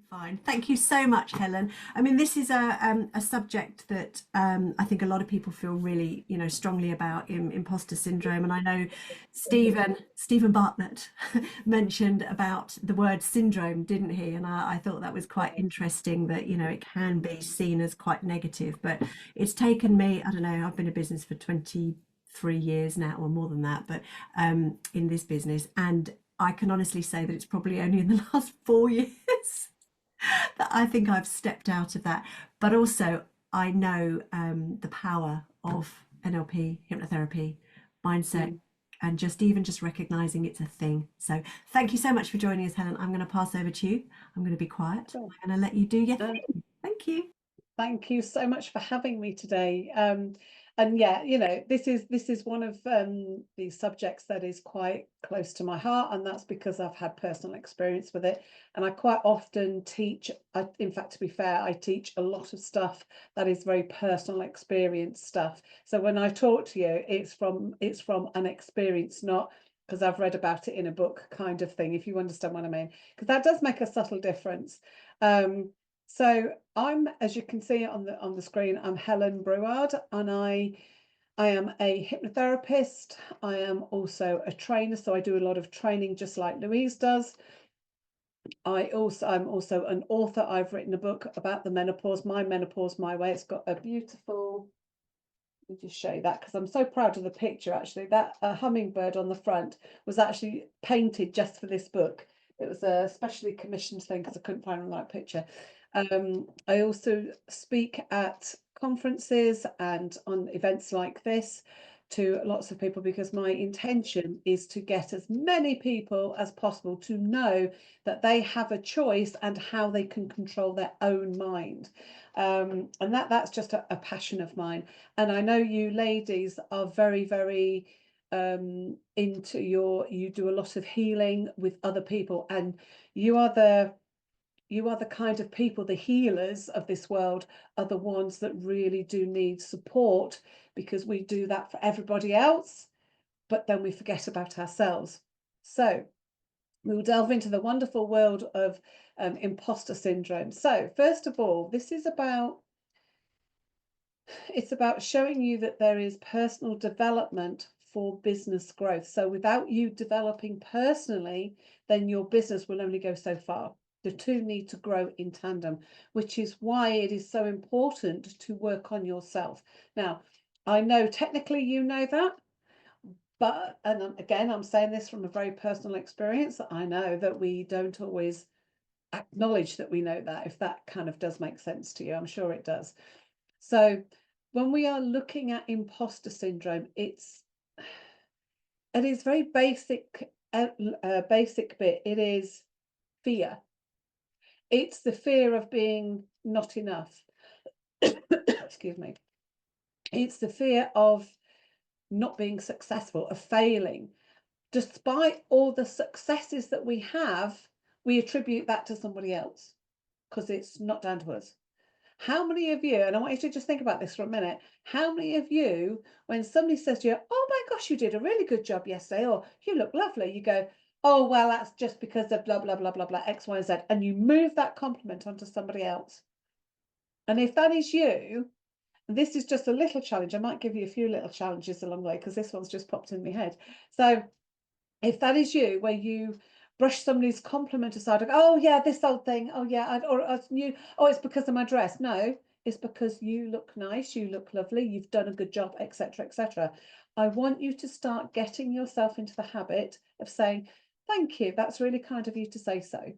Fine. Thank you so much, Helen. I mean, this is a subject that I think a lot of people feel really, strongly about in imposter syndrome. And I know Stephen Bartlett mentioned about the word syndrome, didn't he? And I thought that was quite interesting that, it can be seen as quite negative. But it's taken me, I don't know, I've been in business for 23 years now, or more than that, but in this business. And I can honestly say that it's probably only in the last 4 years that I think I've stepped out of that. But also, I know the power of NLP, hypnotherapy, mindset, Mm. and just recognizing it's a thing. So, thank you so much for joining us, Helen. I'm going to pass over to you. I'm going to be quiet. Sure. I'm going to let you do your Um, thing. Thank you. Thank you so much for having me today. And yeah, this is one of these subjects that is quite close to my heart, and that's because I've had personal experience with it. And I quite often teach. In fact, to be fair, I teach a lot of stuff that is very personal experience stuff. So when I talk to you, it's from an experience, not because I've read about it in a book, kind of thing. If you understand what I mean, because that does make a subtle difference. So I'm, as you can see on the screen, I'm Helen Breward, and I am a hypnotherapist. I am also a trainer, so I do a lot of training, just like Louise does. I'm also an author. I've written a book about the menopause, My Menopause, My Way. It's got a beautiful. Let me just show you that because I'm so proud of the picture. Actually, that hummingbird on the front was actually painted just for this book. It was a specially commissioned thing because I couldn't find the right picture. I also speak at conferences and on events like this to lots of people because my intention is to get as many people as possible to know that they have a choice and how they can control their own mind. And that's just a passion of mine. And I know you ladies are very, very into you do a lot of healing with other people, and you are the kind of people, the healers of this world are the ones that really do need support, because we do that for everybody else, but then we forget about ourselves. So we will delve into the wonderful world of imposter syndrome. So first of all, it's about showing you that there is personal development for business growth. So without you developing personally, then your business will only go so far. The two need to grow in tandem, which is why it is so important to work on yourself. Now, I know technically you know that, but, and again, I'm saying this from a very personal experience, I know that we don't always acknowledge that we know that, if that kind of does make sense to you. I'm sure it does. So when we are looking at imposter syndrome, it is very basic, basic bit. It is fear. It's the fear of being not enough. Excuse me. It's the fear of not being successful, of failing. Despite all the successes that we have, we attribute that to somebody else because it's not down to us. How many of you, and I want you to just think about this for a minute, how many of you, when somebody says to you, oh my gosh, you did a really good job yesterday, or you look lovely, you go, oh, well, that's just because of blah, blah, blah, blah, blah, X, Y, and Z, and you move that compliment onto somebody else. And if that is you, this is just a little challenge. I might give you a few little challenges along the way because this one's just popped in my head. So if that is you, where you brush somebody's compliment aside, like, oh yeah, this old thing, oh yeah, or you, oh, it's because of my dress. No, it's because you look nice, you look lovely, you've done a good job, etc., etc. I want you to start getting yourself into the habit of saying, thank you, that's really kind of you to say so.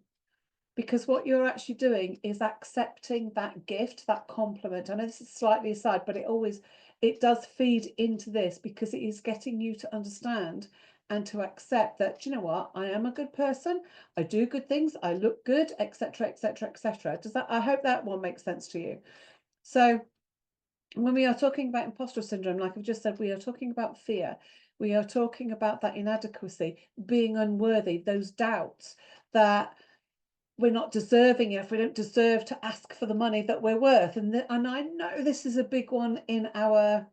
Because what you're actually doing is accepting that gift, that compliment. I know this is slightly aside, but it does feed into this, because it is getting you to understand and to accept that, you know what, I am a good person, I do good things, I look good, etc., etc., etc. Does that, I hope that one makes sense to you. So when we are talking about imposter syndrome, like I've just said, we are talking about fear. We are talking about that inadequacy, being unworthy, those doubts that we're not deserving enough, we don't deserve to ask for the money that we're worth. And I know this is a big one in our,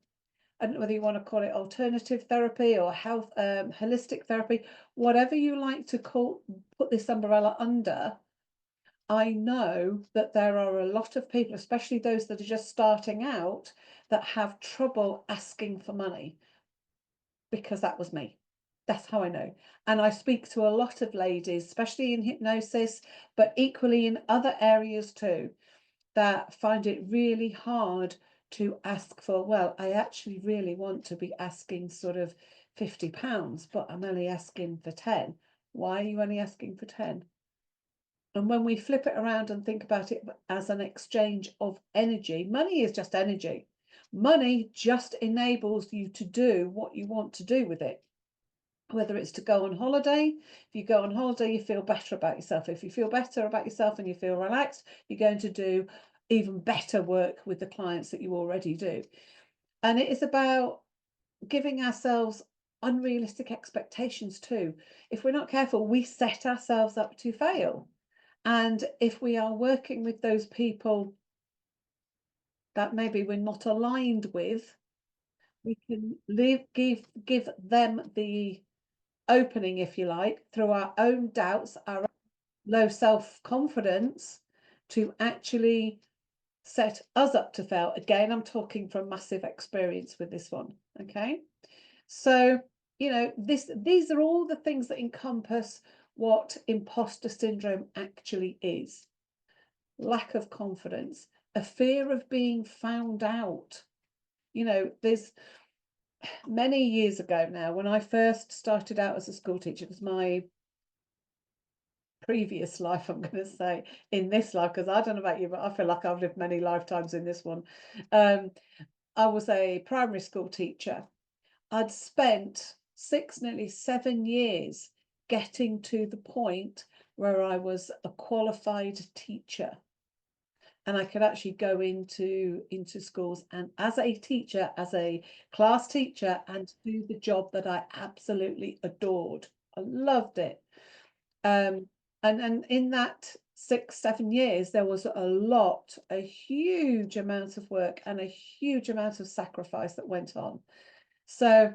I don't know whether you want to call it alternative therapy or health, holistic therapy, whatever you like to put this umbrella under. I know that there are a lot of people, especially those that are just starting out, that have trouble asking for money, because that was me. That's how I know. And I speak to a lot of ladies, especially in hypnosis, but equally in other areas too, that find it really hard to ask for, well, I actually really want to be asking sort of £50, but I'm only asking for 10. Why are you only asking for 10? And when we flip it around and think about it as an exchange of energy, money is just energy. Money just enables you to do what you want to do with it. Whether it's to go on holiday, if you go on holiday, you feel better about yourself. If you feel better about yourself and you feel relaxed, you're going to do even better work with the clients that you already do. And it is about giving ourselves unrealistic expectations too. If we're not careful, we set ourselves up to fail. And if we are working with those people that maybe we're not aligned with, we can give them the opening, if you like, through our own doubts, our low self-confidence, to actually set us up to fail. Again, I'm talking from massive experience with this one. Okay. So, you know, these are all the things that encompass what imposter syndrome actually is. Lack of confidence, a fear of being found out. You know, there's many years ago now, when I first started out as a school teacher, it was my previous life, I'm going to say, in this life, because I don't know about you, but I feel like I've lived many lifetimes in this one. I was a primary school teacher. I'd spent 6, nearly 7 years getting to the point where I was a qualified teacher. And I could actually go into schools and as a teacher, as a class teacher, and do the job that I absolutely adored. I loved it. And in that 6, 7 years, there was a huge amount of work and a huge amount of sacrifice that went on. So,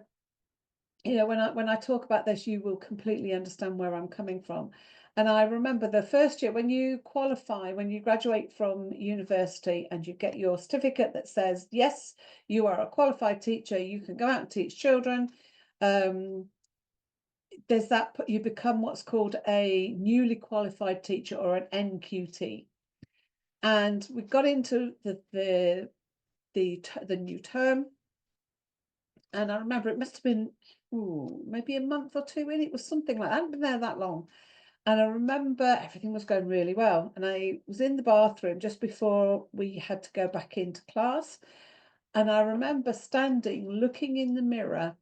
you know, when I talk about this, you will completely understand where I'm coming from. And I remember the first year when you qualify, when you graduate from university and you get your certificate that says, yes, you are a qualified teacher, you can go out and teach children. There's that, you become what's called a newly qualified teacher, or an NQT. And we got into the new term, and I remember it must have been maybe a month or two in. It was something like that. I hadn't been there that long. And I remember everything was going really well. And I was in the bathroom just before we had to go back into class. And I remember standing, looking in the mirror.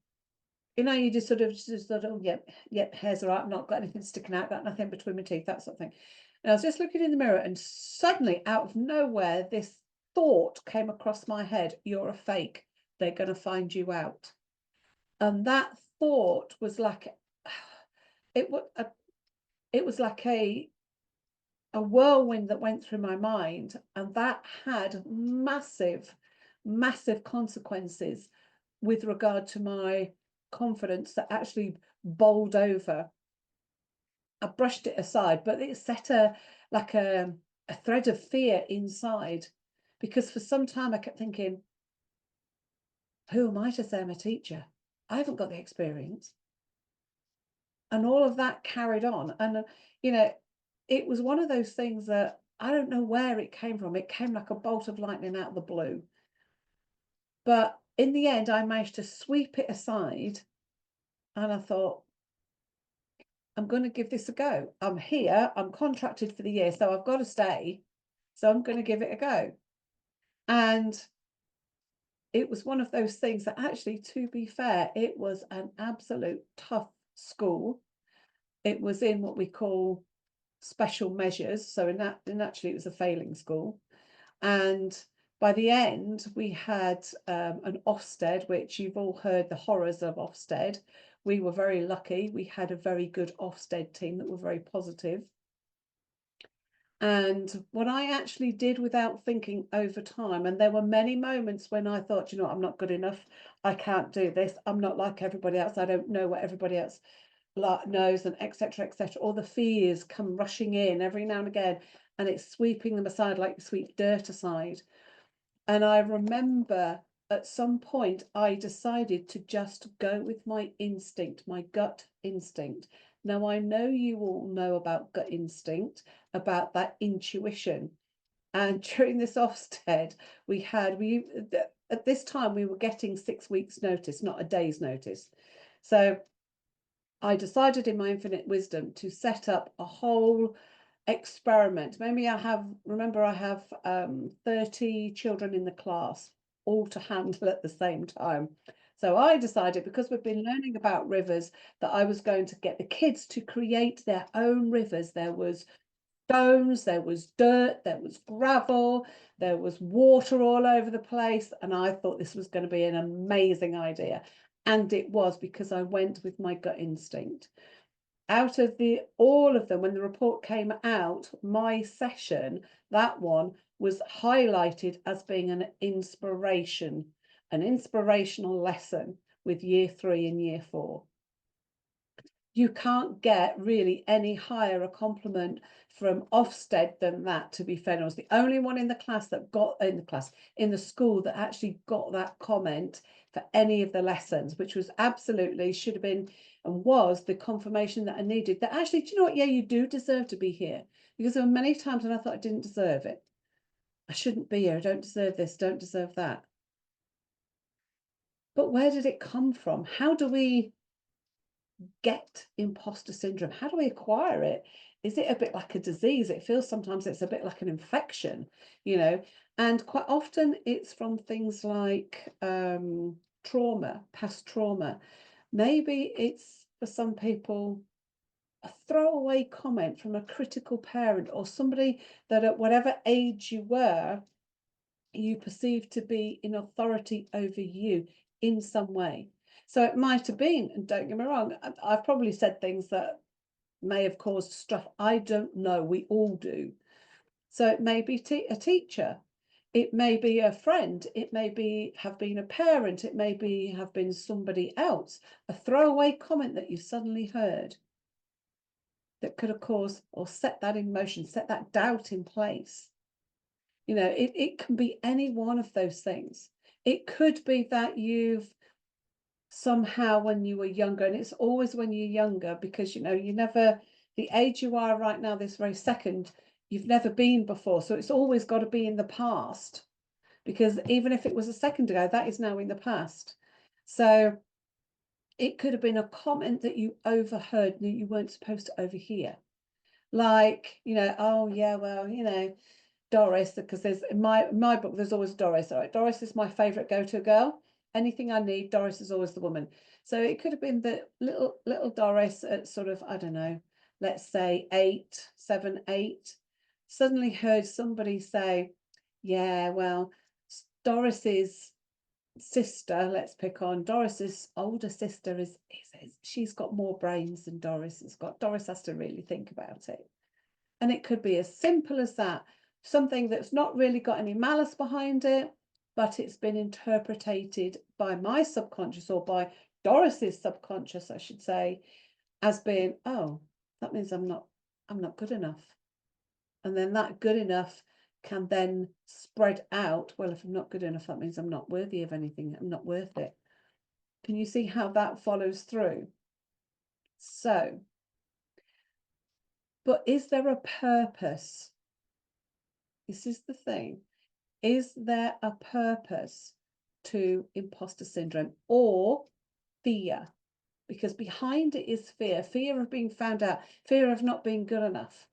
You know, you just sort of, oh, yep, hair's all right. I've not got anything sticking out, got nothing between my teeth, that sort of thing. And I was just looking in the mirror, and suddenly, out of nowhere, this thought came across my head: you're a fake. They're going to find you out. And that thought was like, it was like a whirlwind that went through my mind, and that had massive, massive consequences with regard to my confidence, that actually bowled over. I brushed it aside, but it set a thread of fear inside, because for some time I kept thinking, who am I to say I'm a teacher? I haven't got the experience. And all of that carried on. And, you know, it was one of those things that I don't know where it came from. It came like a bolt of lightning out of the blue. But in the end, I managed to sweep it aside. And I thought, I'm going to give this a go. I'm here. I'm contracted for the year, so I've got to stay. So I'm going to give it a go. And it was one of those things that actually, to be fair, it was an absolute tough school. It was in what we call special measures. So actually it was a failing school. And by the end, we had an Ofsted, which you've all heard the horrors of Ofsted. We were very lucky. We had a very good Ofsted team that were very positive. And what I actually did without thinking over time, and there were many moments when I thought, you know, I'm not good enough. I can't do this. I'm not like everybody else. I don't know what everybody else knows, and etc., etc. All the fears come rushing in every now and again. and it's sweeping them aside like you sweep dirt aside. And I remember at some point I decided to just go with my instinct, my gut instinct. Now, I know you all know about gut instinct, about that intuition. And during this Ofsted, at this time we were getting 6 weeks notice, not a day's notice. So I decided in my infinite wisdom to set up a whole experiment. Maybe I have 30 children in the class, all to handle at the same time. So I decided, because we've been learning about rivers, that I was going to get the kids to create their own rivers. There was stones, there was dirt, there was gravel, there was water all over the place. And I thought this was going to be an amazing idea. And it was, because I went with my gut instinct. Out of all of them, when the report came out, my session, that one, was highlighted as being an inspirational lesson with year 3 and year 4. You can't get really any higher a compliment from Ofsted than that, to be fair. I was the only one in the class that got in the school that actually got that comment for any of the lessons, which was absolutely should have been and was the confirmation that I needed, that actually, do you know what? Yeah, you do deserve to be here. Because there were many times when I thought I didn't deserve it. I shouldn't be here. I don't deserve this, don't deserve that. But where did it come from? How do we get imposter syndrome? How do we acquire it? Is it a bit like a disease? It feels sometimes it's a bit like an infection, and quite often it's from things like trauma, past trauma. Maybe it's, for some people, a throwaway comment from a critical parent or somebody that at whatever age you were, you perceive to be in authority over you in some way. So it might have been, and don't get me wrong, I've probably said things that may have caused stuff. I don't know. We all do. So it may be a teacher. It may be a friend. It may have been a parent. It may have been somebody else. A throwaway comment that you suddenly heard that could have caused or set that in motion, set that doubt in place. It can be any one of those things. It could be that you've somehow, when you were younger, and it's always when you're younger, because the age you are right now, this very second, you've never been before. So it's always got to be in the past, because even if it was a second ago, that is now in the past. So it could have been a comment that you overheard that you weren't supposed to overhear. Like, oh yeah, well, Doris, because there's in my book, there's always Doris. All right, Doris is my favorite go-to girl. Anything I need, Doris is always the woman. So it could have been the little Doris at sort of, I don't know, let's say 7, 8, suddenly heard somebody say, yeah, well, Doris's sister, let's pick on Doris's older sister, is she's got more brains than Doris has got. Doris has to really think about it. And it could be as simple as that, something that's not really got any malice behind it, but it's been interpreted by my subconscious, or by Doris's subconscious, I should say, as being, oh, that means I'm not good enough. And then that good enough can then spread out. Well, if I'm not good enough, that means I'm not worthy of anything. I'm not worth it. Can you see how that follows through? So, but is there a purpose? This is the thing. Is there a purpose to imposter syndrome, or fear? Because behind it is fear of being found out, fear of not being good enough.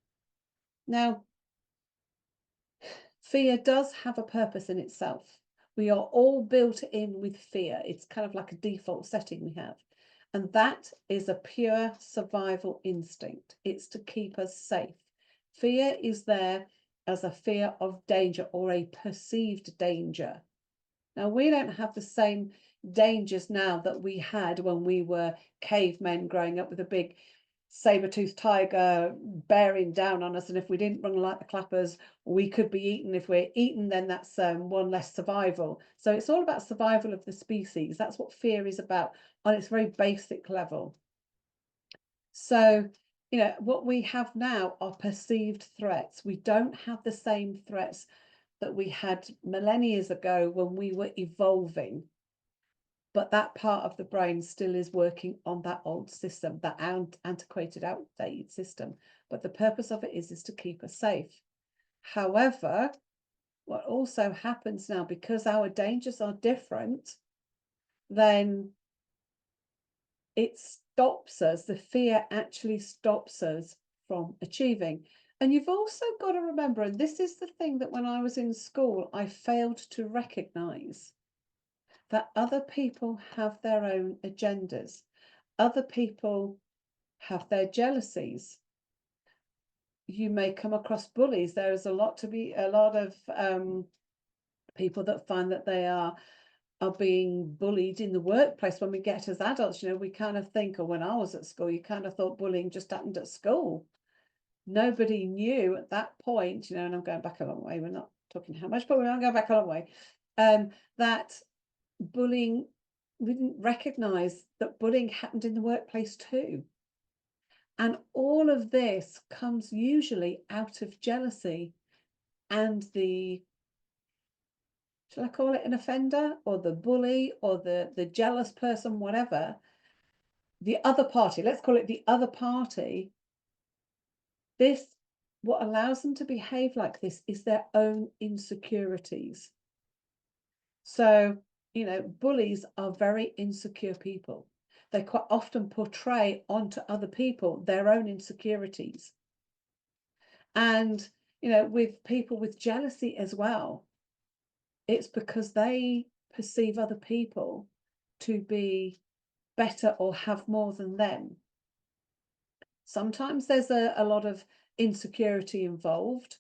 Now, fear does have a purpose in itself. We are all built in with fear. It's kind of like a default setting we have. And that is a pure survival instinct. It's to keep us safe. Fear is there as a fear of danger, or a perceived danger. Now, we don't have the same dangers now that we had when we were cavemen growing up with a big saber-toothed tiger bearing down on us, and if we didn't run like the clappers, we could be eaten. If we're eaten, then that's one less survival. So it's all about survival of the species. That's what fear is about on its very basic level. So you know, what we have now are perceived threats. We don't have the same threats that we had millennia ago when we were evolving. But that part of the brain still is working on that old system, that antiquated, outdated system. But the purpose of it is to keep us safe. However, what also happens now, because our dangers are different, then it stops us, the fear actually stops us from achieving. And you've also got to remember, and this is the thing that when I was in school, I failed to recognize, that other people have their own agendas. Other people have their jealousies. You may come across bullies. There is a lot of people that find that they are being bullied in the workplace. When we get as adults, you know, we kind of think, or when I was at school, you kind of thought bullying just happened at school. Nobody knew at that point, you know, and I'm going back a long way. We're not talking how much, but we're going to go back a long way. That bullying, we didn't recognize that bullying happened in the workplace too. And all of this comes usually out of jealousy and the, shall I call it an offender, or the bully, or the jealous person, whatever, the other party, let's call it the other party, this, what allows them to behave like this is their own insecurities. So, you know, bullies are very insecure people. They quite often portray onto other people their own insecurities. And, you know, with people with jealousy as well, it's because they perceive other people to be better or have more than them. Sometimes there's a lot of insecurity involved,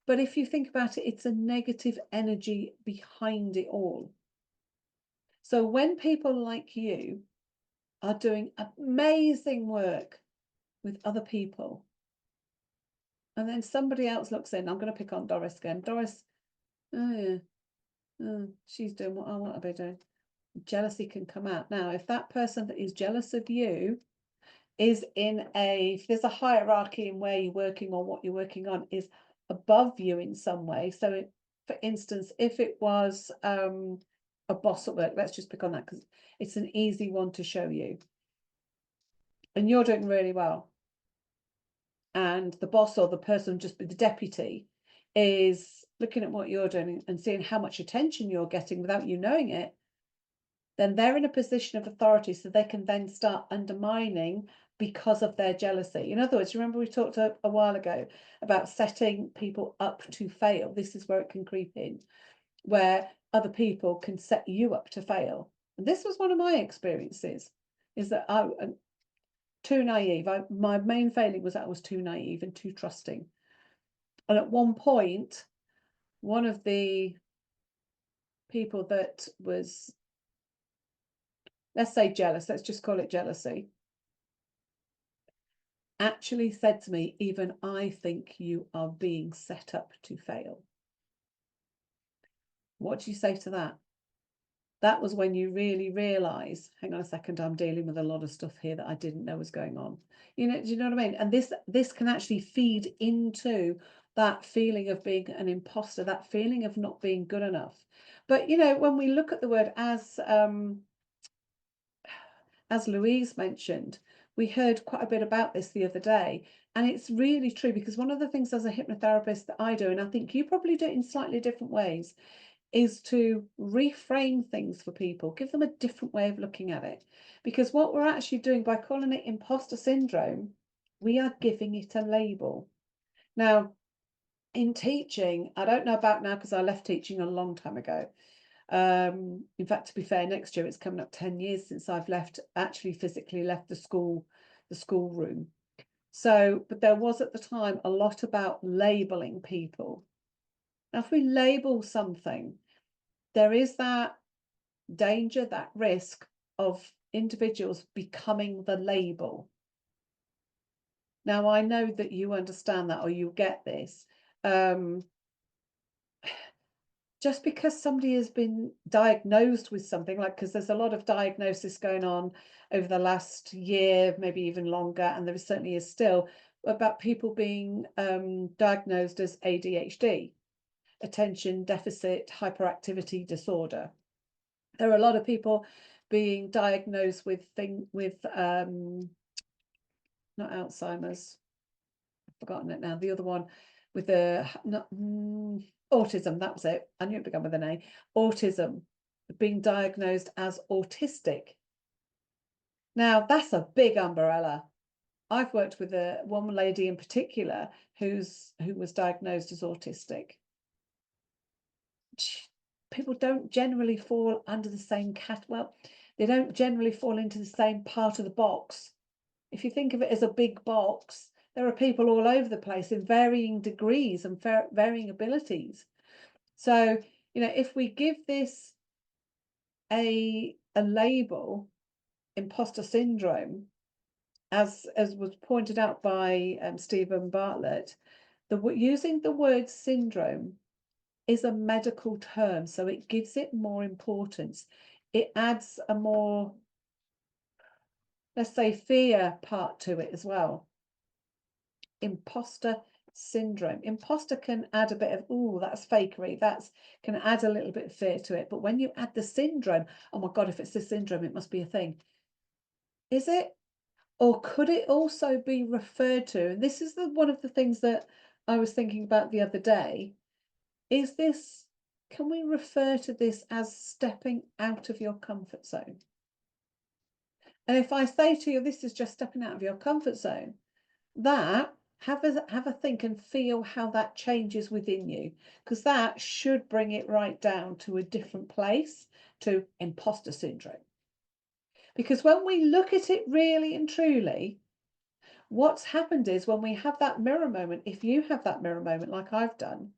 but if you think about it, it's a negative energy behind it all. So when people like you are doing amazing work with other people, and then somebody else looks in, I'm going to pick on Doris again. Doris, oh yeah, oh, she's doing what I want to be doing. Jealousy can come out. Now, if that person that is jealous of you is in if there's a hierarchy in where you're working or what you're working on is above you in some way. So for instance, if it was a boss at work, let's just pick on that because it's an easy one to show you. And you're doing really well. And the boss or the person, just the deputy, is looking at what you're doing and seeing how much attention you're getting without you knowing it, then they're in a position of authority, so they can then start undermining because of their jealousy. In other words, remember we talked a while ago about setting people up to fail. This is where it can creep in, where other people can set you up to fail. And this was one of my experiences, is that I too naive. My main failing was that I was too naive and too trusting. And at one point, one of the people that was, let's say jealous, let's just call it jealousy, actually said to me, even I think you are being set up to fail. What do you say to that? That was when you really realize, hang on a second, I'm dealing with a lot of stuff here that I didn't know was going on. You know, do you know what I mean? And this can actually feed into that feeling of being an imposter, that feeling of not being good enough. But you know, when we look at the word, as Louise mentioned, we heard quite a bit about this the other day, and it's really true, because one of the things as a hypnotherapist that I do, and I think you probably do it in slightly different ways, is to reframe things for people, give them a different way of looking at it. Because what we're actually doing by calling it imposter syndrome, we are giving it a label. Now, in teaching, I don't know about now because I left teaching a long time ago. In fact, to be fair, next year it's coming up 10 years since I've actually physically left the school room. So, but there was at the time a lot about labeling people. Now, if we label something, there is that danger, that risk of individuals becoming the label. Now, I know that you understand that, or you get this. just because somebody has been diagnosed with something, like, because there's a lot of diagnosis going on over the last year, maybe even longer, and there certainly is still, about people being diagnosed as ADHD, attention deficit hyperactivity disorder. There are a lot of people being diagnosed with not Alzheimer's, I've forgotten it now, the other one with the autism, that was it. I knew it began with an A. Autism, being diagnosed as autistic. Now, that's a big umbrella. I've worked with one lady in particular who was diagnosed as autistic. People don't generally fall under the same they don't generally fall into the same part of the box. If you think of it as a big box, there are people all over the place in varying degrees and varying abilities. So, if we give this a label, imposter syndrome, as was pointed out by Stephen Bartlett, using the word syndrome is a medical term, so it gives it more importance. It adds a more, let's say, fear part to it as well. Imposter syndrome. Imposter can add a bit of, oh, that's fakery. Can add a little bit of fear to it. But when you add the syndrome, oh my God, if it's this syndrome, it must be a thing. Is it? Or could it also be referred to? And this is one of the things that I was thinking about the other day. Can we refer to this as stepping out of your comfort zone? And if I say to you, this is just stepping out of your comfort zone, have a think and feel how that changes within you, because that should bring it right down to a different place, to imposter syndrome. Because when we look at it really and truly, what's happened is, when we have that mirror moment, if you have that mirror moment like I've done,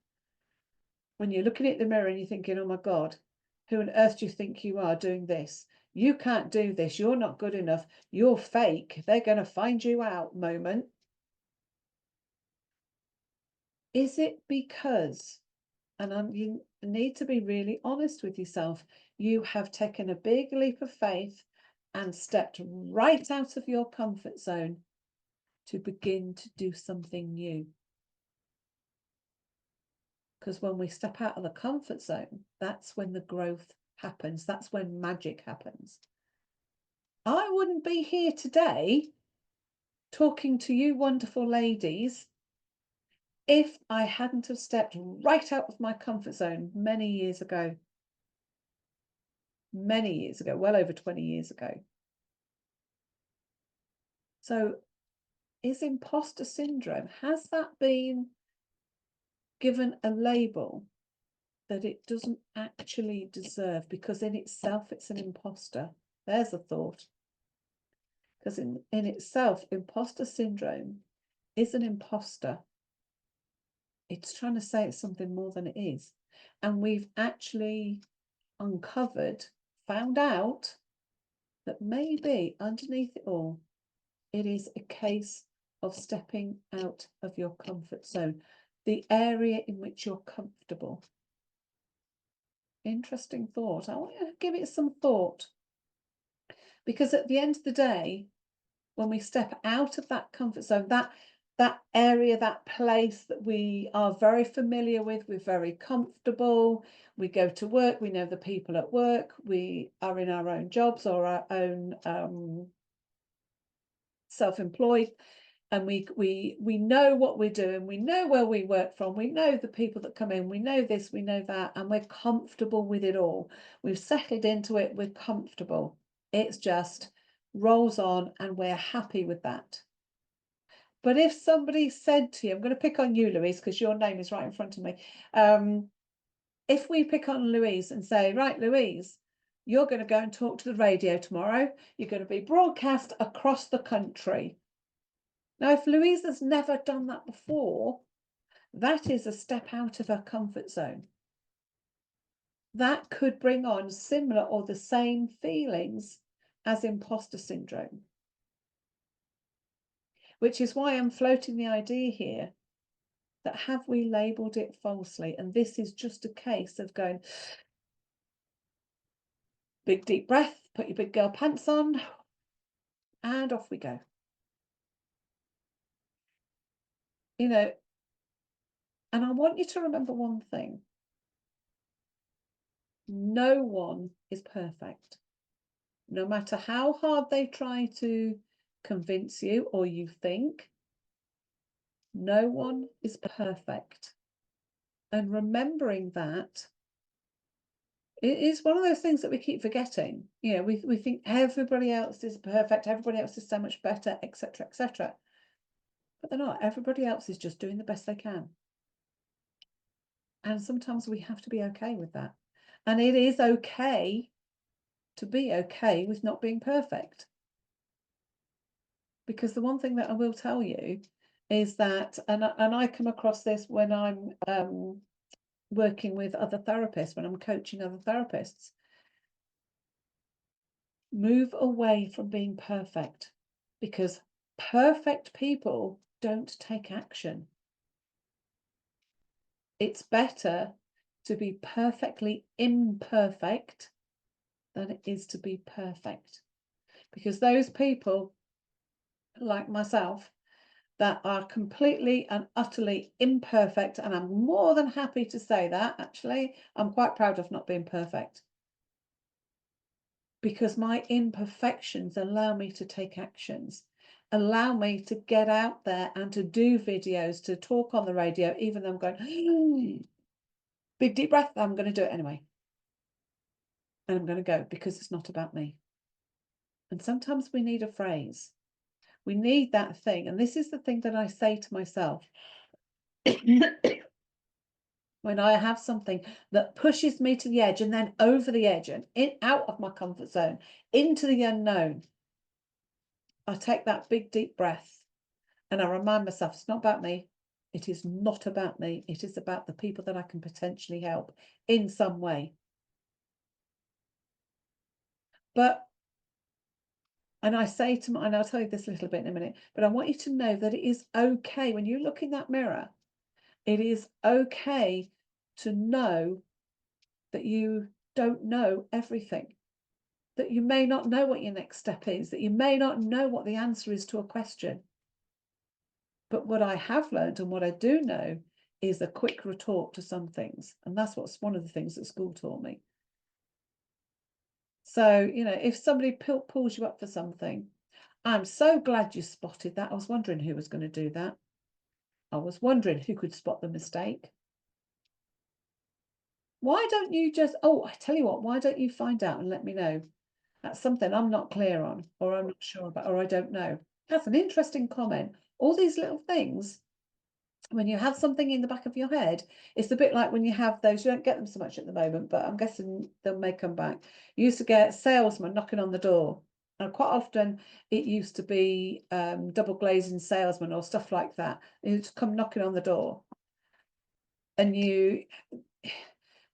when you're looking at the mirror and you're thinking, oh my God, who on earth do you think you are doing this? You can't do this. You're not good enough. You're fake. They're going to find you out moment. Is it because, and you need to be really honest with yourself, you have taken a big leap of faith and stepped right out of your comfort zone to begin to do something new? Because when we step out of the comfort zone, that's when the growth happens. That's when magic happens. I wouldn't be here today talking to you wonderful ladies if I hadn't have stepped right out of my comfort zone many years ago, well over 20 years ago. So is imposter syndrome, has that been given a label that it doesn't actually deserve, because in itself it's an imposter? There's a thought. Because in itself, imposter syndrome is an imposter. It's trying to say it's something more than it is. And we've actually found out that maybe underneath it all, it is a case of stepping out of your comfort zone, the area in which you're comfortable. Interesting thought. I want you to give it some thought. Because at the end of the day, when we step out of that comfort zone, that area, that place that we are very familiar with, we're very comfortable, we go to work, we know the people at work, we are in our own jobs or our own self-employed, and we know what we're doing, we know where we work from, we know the people that come in, we know this, we know that, and we're comfortable with it all. We've settled into it, we're comfortable. It's just rolls on and we're happy with that. But if somebody said to you, I'm going to pick on you, Louise, because your name is right in front of me. If we pick on Louise and say, right, Louise, you're going to go and talk to the radio tomorrow. You're going to be broadcast across the country. Now, if Louise has never done that before, that is a step out of her comfort zone. That could bring on similar or the same feelings as imposter syndrome. Which is why I'm floating the idea here that have we labelled it falsely? And this is just a case of going, big deep breath, put your big girl pants on, and off we go. You know, and I want you to remember one thing. No one is perfect. No matter how hard they try to convince you or you think, no one is perfect. And remembering that, it is one of those things that we keep forgetting. You know, we think everybody else is perfect, everybody else is so much better, etc., etc. But they're not. Everybody else is just doing the best they can. And sometimes we have to be okay with that. And it is okay to be okay with not being perfect. Because the one thing that I will tell you is that, and I come across this when I'm working with other therapists, when I'm coaching other therapists, move away from being perfect, because perfect people don't take action. It's better to be perfectly imperfect than it is to be perfect, because those people like myself that are completely and utterly imperfect, and I'm more than happy to say that, actually, I'm quite proud of not being perfect, because my imperfections allow me to take actions, allow me to get out there and to do videos, to talk on the radio, even though I'm going, big deep breath, I'm going to do it anyway. And I'm going to go, because it's not about me. And sometimes we need a phrase. We need that thing. And this is the thing that I say to myself. When I have something that pushes me to the edge and then over the edge and out of my comfort zone, into the unknown, I take that big deep breath and I remind myself, it's not about me. It is not about me. It is about the people that I can potentially help in some way. And I say to my, and I'll tell you this a little bit in a minute, but I want you to know that it is okay when you look in that mirror, it is okay to know that you don't know everything, that you may not know what your next step is, that you may not know what the answer is to a question. But what I have learned and what I do know is a quick retort to some things. And that's what's one of the things that school taught me. So, you know, if somebody pulls you up for something, I'm so glad you spotted that. I was wondering who was going to do that. I was wondering who could spot the mistake. Why don't you just, oh, I tell you what, why don't you find out and let me know? That's something I'm not clear on, or I'm not sure about, or I don't know. That's an interesting comment. All these little things, when you have something in the back of your head, it's a bit like when you have those, you don't get them so much at the moment, but I'm guessing they may come back. You used to get salesmen knocking on the door. And quite often it used to be double glazing salesmen or stuff like that. You'd come knocking on the door. And you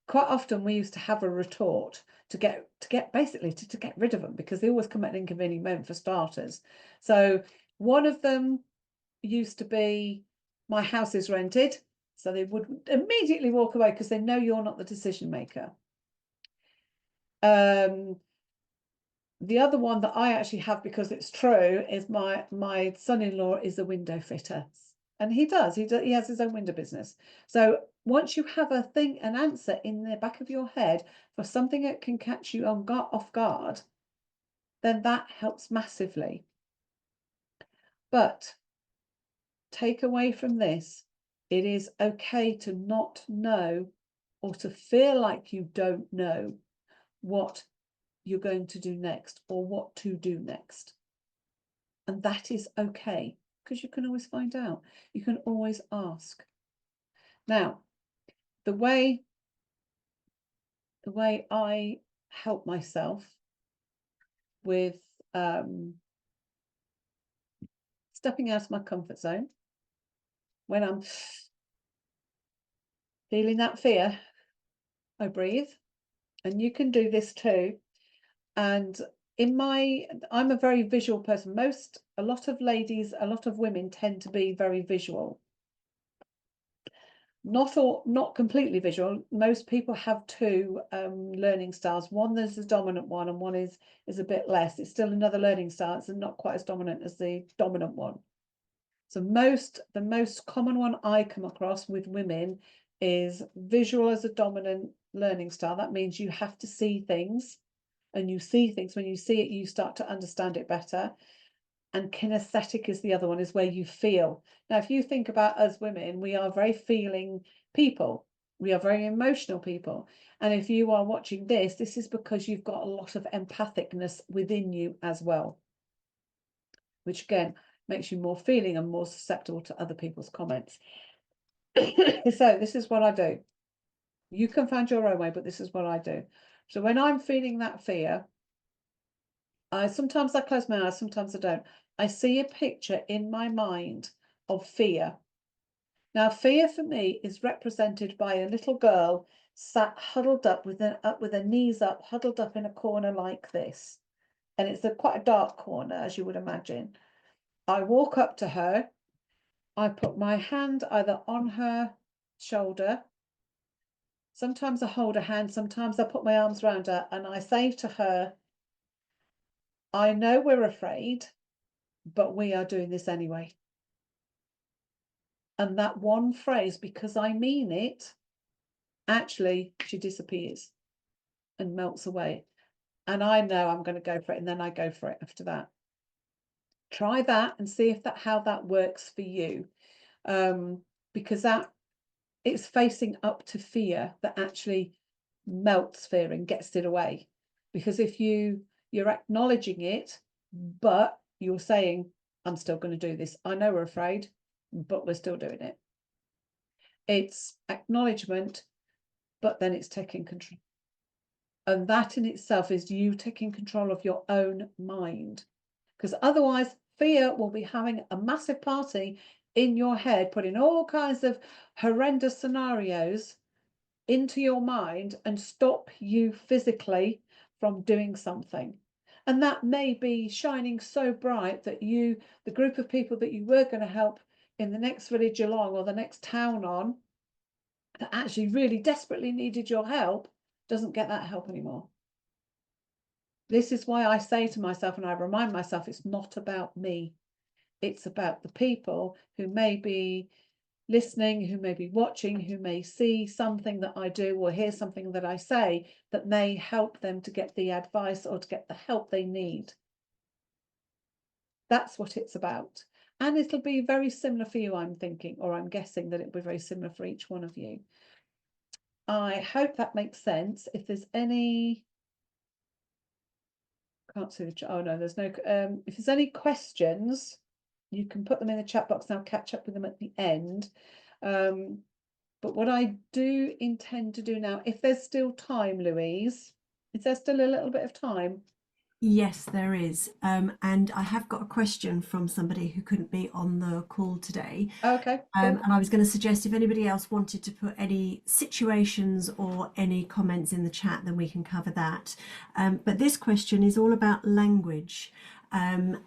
quite often we used to have a retort to get basically to get rid of them, because they always come at an inconvenient moment for starters. So one of them used to be, my house is rented, so they would immediately walk away because they know you're not the decision maker. The other one that I actually have, because it's true, is my son-in-law is a window fitter, and he has his own window business. So once you have a thing, an answer in the back of your head for something that can catch you off guard, then that helps massively. But take away from this, it is okay to not know, or to feel like you don't know what you're going to do next or what to do next. And that is okay, because you can always find out. You can always ask. Now, the way I help myself with stepping out of my comfort zone, when I'm feeling that fear, I breathe. And you can do this too. And I'm a very visual person. A lot of ladies, a lot of women tend to be very visual. not completely visual. Most people have two learning styles. One, there's the dominant one, and one is a bit less. It's still another learning style. It's not quite as dominant as the dominant one. So the most common one I come across with women is visual as a dominant learning style. That means you have to see things, and you see things. When you see it, you start to understand it better. And kinesthetic is the other one, is where you feel. Now, if you think about us women, we are very feeling people. We are very emotional people. And if you are watching this, this is because you've got a lot of empathicness within you as well, which again makes you more feeling and more susceptible to other people's comments. So this is what I do. You can find your own way, but this is what I do. So when I'm feeling that fear, sometimes I close my eyes, sometimes I don't. I see a picture in my mind of fear. Now, fear for me is represented by a little girl sat huddled up with her knees up, huddled up in a corner like this. And it's quite a dark corner, as you would imagine. I walk up to her. I put my hand either on her shoulder. Sometimes I hold her hand. Sometimes I put my arms around her, and I say to her, I know we're afraid, but we are doing this anyway. And that one phrase, because I mean it, actually she disappears and melts away. And I know I'm going to go for it, and then I go for it after that. Try that and see if how that works for you, because that it's facing up to fear that actually melts fear and gets it away. Because if you're acknowledging it, but you're saying, I'm still going to do this. I know we're afraid, but we're still doing it. It's acknowledgement, but then it's taking control. And that in itself is you taking control of your own mind. Because otherwise, fear will be having a massive party in your head, putting all kinds of horrendous scenarios into your mind and stop you physically from doing something. And that may be shining so bright that the group of people that you were going to help in the next village along or the next town on, that actually really desperately needed your help, doesn't get that help anymore. This is why I say to myself, and I remind myself, it's not about me. It's about the people who may be listening, who may be watching, who may see something that I do or hear something that I say that may help them to get the advice or to get the help they need. That's what it's about. And it'll be very similar for you, I'm thinking, or I'm guessing that it'll be very similar for each one of you. I hope that makes sense. If there's any, can't see the chat. Oh no, there's no. If there's any questions, you can put them in the chat box and I'll catch up with them at the end. But what I do intend to do now, if there's still time, Louise, is there still a little bit of time? Yes, there is. And I have got a question from somebody who couldn't be on the call today. Okay, cool. And I was going to suggest if anybody else wanted to put any situations or any comments in the chat, then we can cover that. But this question is all about language. And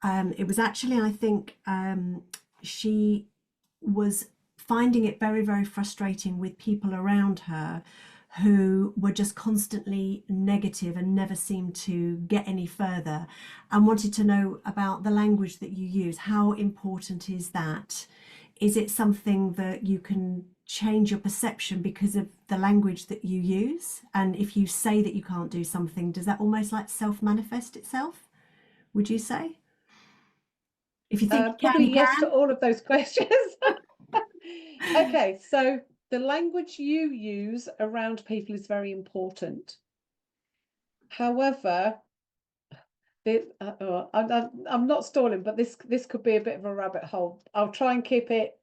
it was actually, I think, she was finding it very, very frustrating with people around her who were just constantly negative and never seemed to get any further, and wanted to know about the language that you use. How important is that? Is it something that you can change your perception because of the language that you use? And if you say that you can't do something, does that almost like self-manifest itself, would you say? If you think you can, Probably you yes to can. all of those questions. Okay, so the language you use around people is very important. However, I'm not stalling, but this could be a bit of a rabbit hole. I'll try and keep it,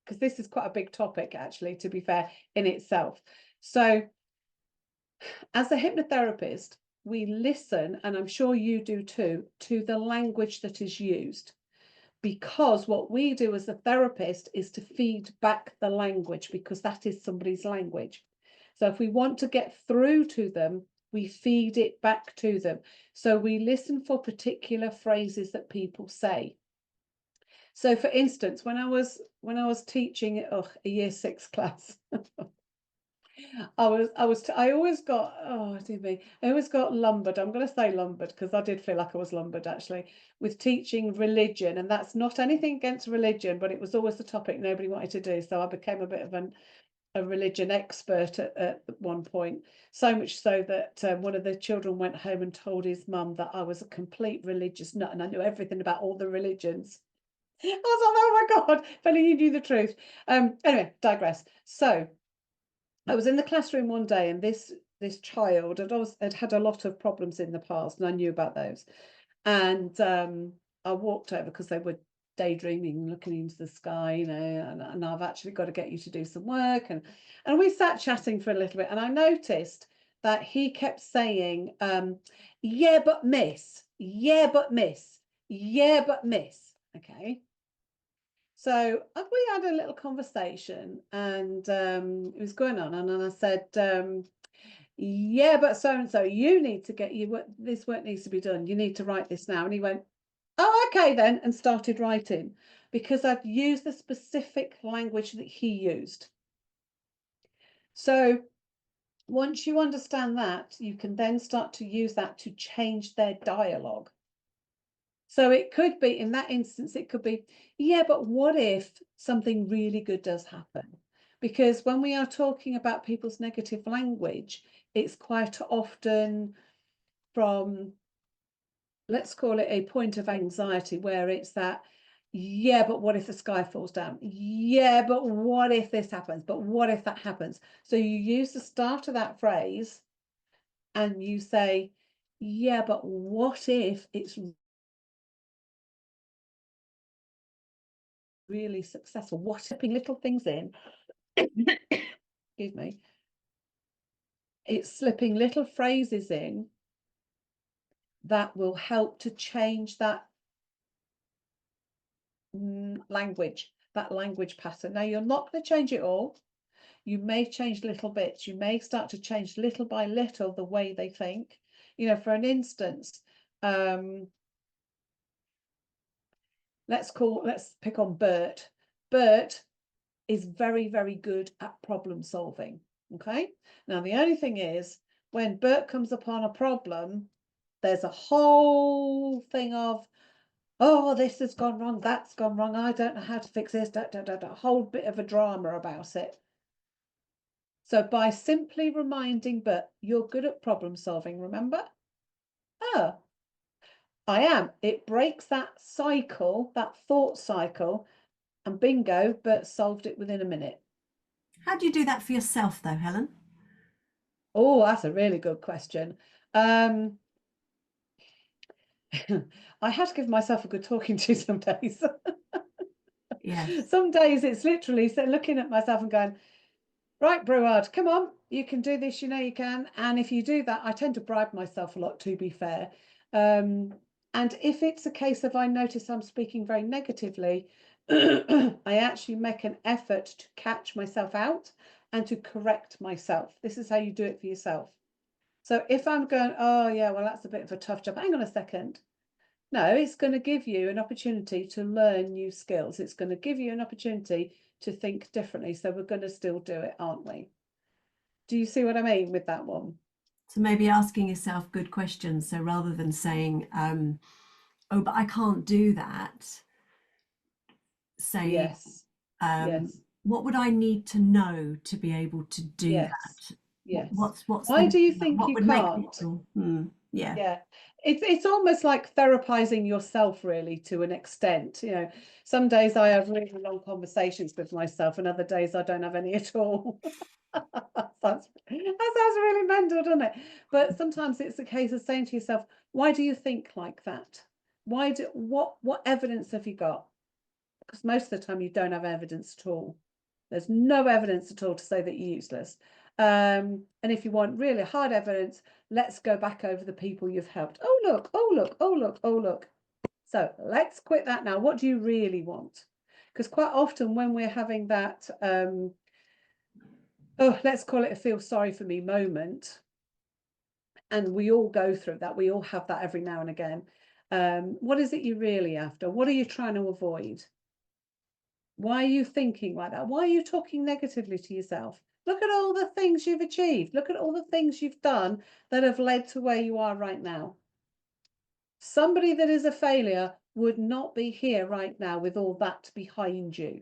because this is quite a big topic, actually, to be fair, in itself. So as a hypnotherapist, we listen, and I'm sure you do too, to the language that is used. Because what we do as a therapist is to feed back the language, because that is somebody's language. So if we want to get through to them, we feed it back to them. So we listen for particular phrases that people say. So for instance, when I was teaching a year 6 class, I always got, oh dear me, I always got lumbered. I'm going to say lumbered because I did feel like I was lumbered actually with teaching religion, and that's not anything against religion, but it was always the topic nobody wanted to do. So I became a bit of a religion expert at one point, so much so that one of the children went home and told his mum that I was a complete religious nut and I knew everything about all the religions. I was like, oh my God, if only you knew the truth. Anyway, digress. So I was in the classroom one day, and this child had had a lot of problems in the past, and I knew about those. And I walked over because they were daydreaming, looking into the sky, you know, and I've actually got to get you to do some work. And we sat chatting for a little bit, and I noticed that he kept saying, yeah, but miss, yeah, but miss, yeah, but miss. Okay. So we had a little conversation, and it was going on, and then I said, yeah, but so and so, you need to get this work needs to be done. You need to write this now. And he went, oh, okay then, and started writing because I'd used the specific language that he used. So once you understand that, you can then start to use that to change their dialogue. So it could be, in that instance, it could be, yeah, but what if something really good does happen? Because when we are talking about people's negative language, it's quite often from, let's call it a point of anxiety, where it's that, yeah, but what if the sky falls down? Yeah, but what if this happens? But what if that happens? So you use the start of that phrase and you say, yeah, but what if it's really successful? What slipping little things in? Excuse me. It's slipping little phrases in that will help to change that language, that language pattern. Now, you're not going to change it all. You may change little bits. You may start to change little by little the way they think. You know, for an instance, let's pick on Bert. Bert is very, very good at problem solving. Okay. Now, the only thing is, when Bert comes upon a problem, there's a whole thing of, oh, this has gone wrong, that's gone wrong, I don't know how to fix this, a whole bit of a drama about it. So by simply reminding Bert, you're good at problem solving, remember? Oh, I am. It breaks that cycle, that thought cycle, and bingo, Bert solved it within a minute. How do you do that for yourself, though, Helen? Oh, that's a really good question. I had to give myself a good talking to some days. Yes. Some days it's literally looking at myself and going, right, Breward, come on, you can do this, you know you can. And if you do that, I tend to bribe myself a lot, to be fair. And if it's a case of I notice I'm speaking very negatively, I actually make an effort to catch myself out and to correct myself. This is how you do it for yourself. So if I'm going, oh yeah, well, that's a bit of a tough job. Hang on a second. No, it's going to give you an opportunity to learn new skills. It's going to give you an opportunity to think differently. So we're going to still do it, aren't we? Do you see what I mean with that one? So maybe asking yourself good questions. So rather than saying, oh, but I can't do that, say, Yes, yes, what would I need to know to be able to do yes, that? yes. What's Why the, do you think what you would make me can't? feel? Yeah. Yeah, it's almost like therapizing yourself, really, to an extent. You know, some days I have really long conversations with myself, and other days I don't have any at all. That sounds really mental, doesn't it? But sometimes it's a case of saying to yourself, why do you think like that? What evidence have you got? Because most of the time you don't have evidence at all. There's no evidence at all to say that you're useless. And if you want really hard evidence, let's go back over the people you've helped. Oh, look, oh, look, oh, look, oh, look. So let's quit that now. What do you really want? Because quite often when we're having that, oh, let's call it a feel sorry for me moment, and we all go through that. We all have that every now and again. What is it you're really after? What are you trying to avoid? Why are you thinking like that? Why are you talking negatively to yourself? Look at all the things you've achieved. Look at all the things you've done that have led to where you are right now. Somebody that is a failure would not be here right now with all that behind you.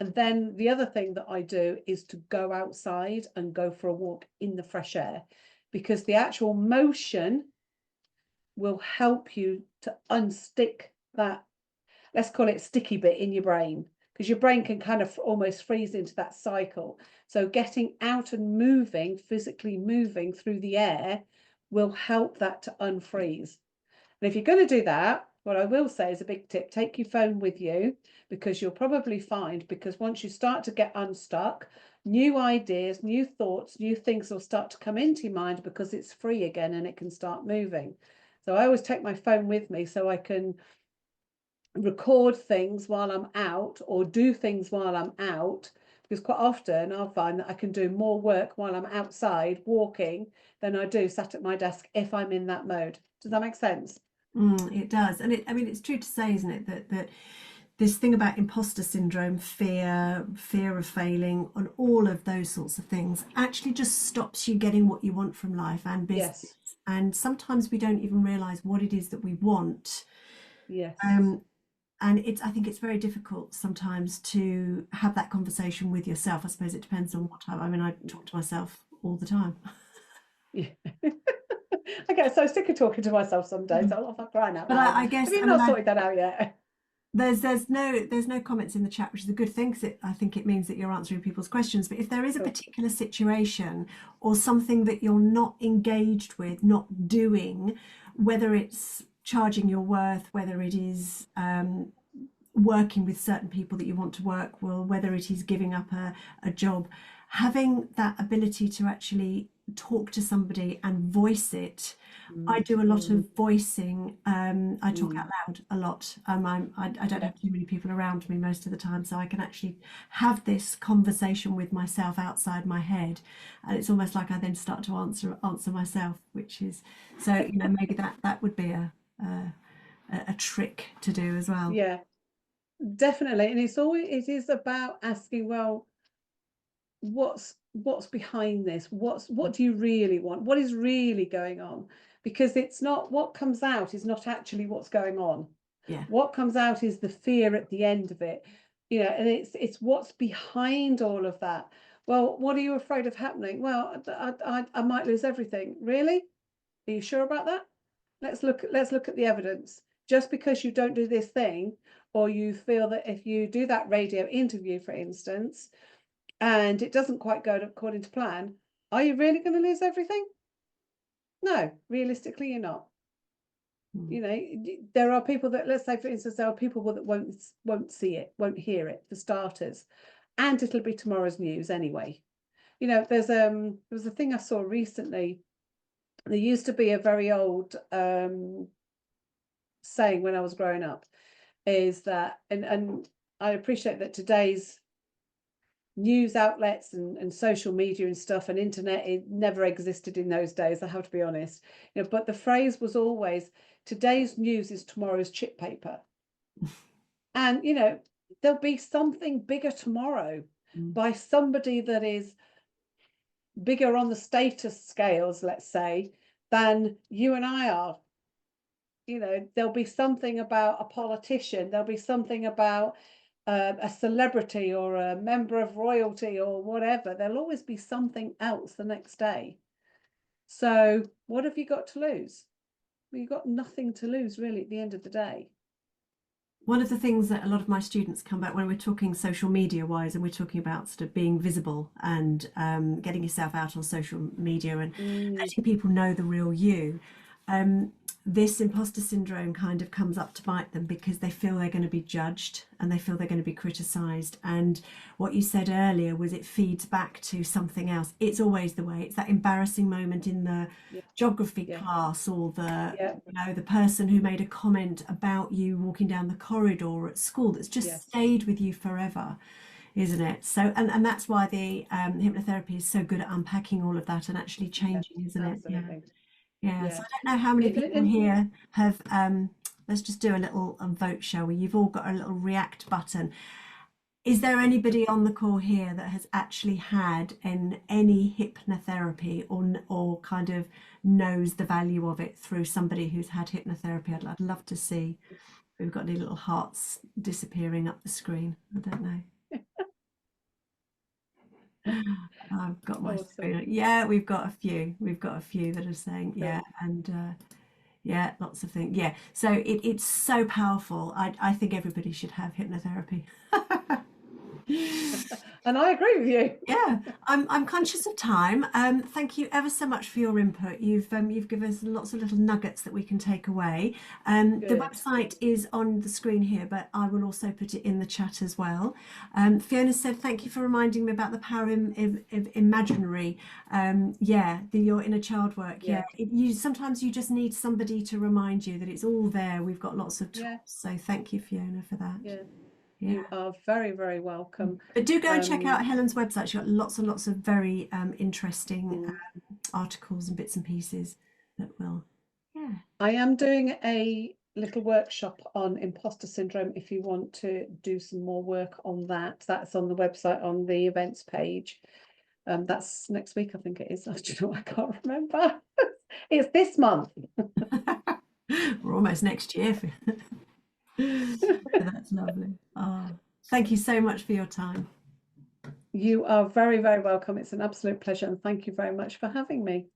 And then the other thing that I do is to go outside and go for a walk in the fresh air, because the actual motion will help you to unstick that, let's call it sticky bit in your brain, because your brain can kind of almost freeze into that cycle. So getting out and moving, physically moving through the air, will help that to unfreeze. And if you're going to do that, what I will say is a big tip: take your phone with you, because you'll probably find, because once you start to get unstuck, new ideas, new thoughts, new things will start to come into your mind, because it's free again and it can start moving. So I always take my phone with me so I can record things while I'm out, or do things while I'm out, because quite often I'll find that I can do more work while I'm outside walking than I do sat at my desk if I'm in that mode. Does that make sense? It does, and I mean, it's true to say, isn't it, that this thing about imposter syndrome, fear of failing, and all of those sorts of things actually just stops you getting what you want from life and business. Yes. And sometimes we don't even realize what it is that we want. Yes. Um, and I think it's very difficult sometimes to have that conversation with yourself. I suppose it depends on what time. I mean, I talk to myself all the time. Yeah. I get so sick of talking to myself some days. I'm crying out But loud. I Have guess, you I mean, not sorted that out yet? there's no comments in the chat, which is a good thing, because I think it means that you're answering people's questions. But if there is a Cool. particular situation or something that you're not engaged with, not doing, whether it's charging your worth, whether it is working with certain people that you want to work with, whether it is giving up a job, having that ability to actually talk to somebody and voice it. I do a lot of voicing. I talk out loud a lot. I don't Yeah. have too many people around me most of the time, so I can actually have this conversation with myself outside my head, and it's almost like I then start to answer myself, which is, so maybe that would be a trick to do as well. Yeah, definitely. And it is about asking, well, what's behind this? What do you really want? What is really going on? Because it's not, what comes out is not actually what's going on. Yeah. What comes out is the fear at the end of it, and it's what's behind all of that. Well, what are you afraid of happening? Well, I might lose everything. Really? Are you sure about that? Let's look at the evidence. Just because you don't do this thing, or you feel that if you do that radio interview, for instance, and it doesn't quite go according to plan, are you really going to lose everything? No, realistically, you're not. There are people that, let's say, for instance, there are people that won't see it, won't hear it, for starters, and it'll be tomorrow's news anyway. There was a thing I saw recently. There used to be a very old saying when I was growing up, is that, and I appreciate that today's news outlets and social media and stuff and internet, it never existed in those days, I have to be honest. But the phrase was always, today's news is tomorrow's chip paper. And there'll be something bigger tomorrow by somebody that is bigger on the status scales, let's say, than you and I are. There'll be something about a politician, there'll be something about a celebrity or a member of royalty or whatever. There'll always be something else the next day. So what have you got to lose? Well, you've got nothing to lose, really, at the end of the day. One of the things that a lot of my students come back when we're talking social media wise, and we're talking about sort of being visible and getting yourself out on social media and letting people know the real you. This imposter syndrome kind of comes up to bite them, because they feel they're going to be judged and they feel they're going to be criticised. And what you said earlier was, it feeds back to something else. It's always the way. It's that embarrassing moment in the Yeah, geography yeah, class, or yeah, the person who made a comment about you walking down the corridor at school, that's just yes, stayed with you forever, isn't it? So, and that's why the hypnotherapy is so good at unpacking all of that and actually yeah, changing, isn't it? Yeah. absolutely. Yeah. So Yeah. I don't know how many people And here have let's just do a little vote, shall we? You've all got a little react button. Is there anybody on the call here that has actually had any hypnotherapy, or kind of knows the value of it through somebody who's had hypnotherapy? I'd love to see. We've got any little hearts disappearing up the screen. I don't know. I've got my Awesome. screen. Yeah, we've got a few. We've got a few that are saying yeah, and yeah, lots of things. Yeah, so it's so powerful. I think everybody should have hypnotherapy. And I agree with you. Yeah, I'm conscious of time. Thank you ever so much for your input. You've given us lots of little nuggets that we can take away. The Good. website is on the screen here, but I will also put it in the chat as well. Fiona said, "Thank you for reminding me about the power of imaginary." Yeah, your inner child work. Yeah, you sometimes you just need somebody to remind you that it's all there. We've got lots of tools. Yeah. So thank you, Fiona, for that. Yeah. Yeah. You are very, very welcome. But do go and check out Helen's website. She's got lots and lots of very interesting articles and bits and pieces that will. Yeah. I am doing a little workshop on imposter syndrome if you want to do some more work on that. That's on the website on the events page. That's next week, I think it is. I can't remember. It's this month. We're almost next year. That's lovely. Oh, thank you so much for your time. You are very, very welcome. It's an absolute pleasure, and thank you very much for having me.